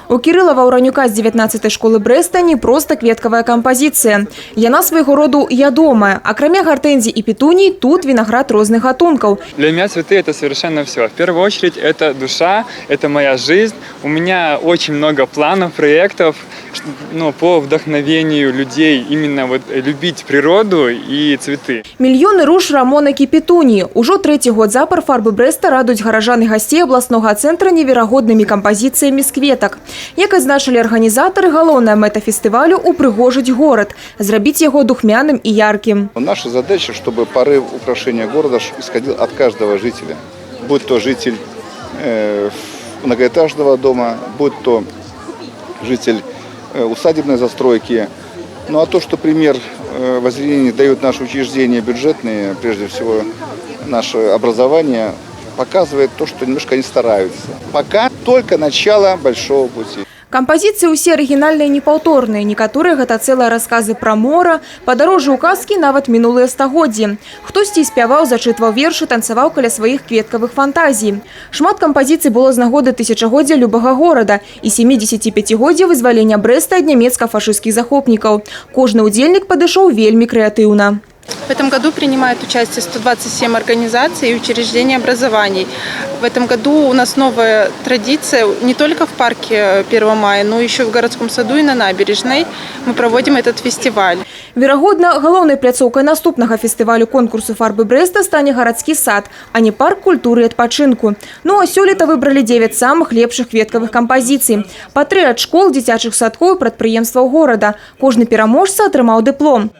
У Кирилла Ваўранюка з 19-й школы Брэста не просто кветкавая кампазіцыя. Яна свайго роду ядомая. Акрамя гартэнзій і петуній, тут виноград розных гатункаў. Для меня цветы – это совершенно все. В первую очередь, это душа, это моя жизнь. У меня очень много планов, проектов по вдохновению людей именно любить природу и цветы. Мільёны руж, рамонак і петуні. Ужо трэці год запар фарбы Брэста радуюць гаражан і гасцей абласнога цэнтра неверагоднымі кампазіцыямі з кветак. Як адзначылі арганізатары, галоўная мэта фестывалю – упрыгожыць горад, зрабіць яго духмяным і яркім. Наша задача, чтобы порыв украшения города исходил от каждого жителя. Будь то житель многоэтажного дома, будь то житель усадебной застройки. Ну а то, что пример воззрения дают наши учреждения бюджетные, прежде всего наше образование, показывает то, что немножко они стараются. Пока только начало большого пути. Кампазіцыі ўсе арыгінальныя і непаўторныя. Некаторыя гэта цэлыя расказы пра мора, падарожжа ў казкі нават минулыя стагоддзі. Хтосьці спяваў, зачытваў вершы, танцаваў каля сваіх кветкавых фантазій. Шмат кампазіцый было з нагоды тысячагоддзя любага горада і 75-годдзя вызвалення Брэста ад нямецка-фашысцкіх захопнікаў. Кожны удзельнік падышоў вельмі крэатыўна. В этом году принимают участие 127 организаций и учреждений образований. В этом году у нас новая традиция не только в парке 1 мая, но еще в городском саду и на набережной. Мы проводим этот фестиваль. Верагодна, галоўнай пляцоўкай наступнага фестывалю конкурсу фарбы Брэста стане гарадскі сад, а не парк культуры і адпачынку. Ну а сёлета выбралі 9 самых лепшых кветкавых кампазіцый. Па 3 ад школ, дзіцячых садкоў і прадпрыемстваў горада. Кожны пераможца атрымаў дыплом.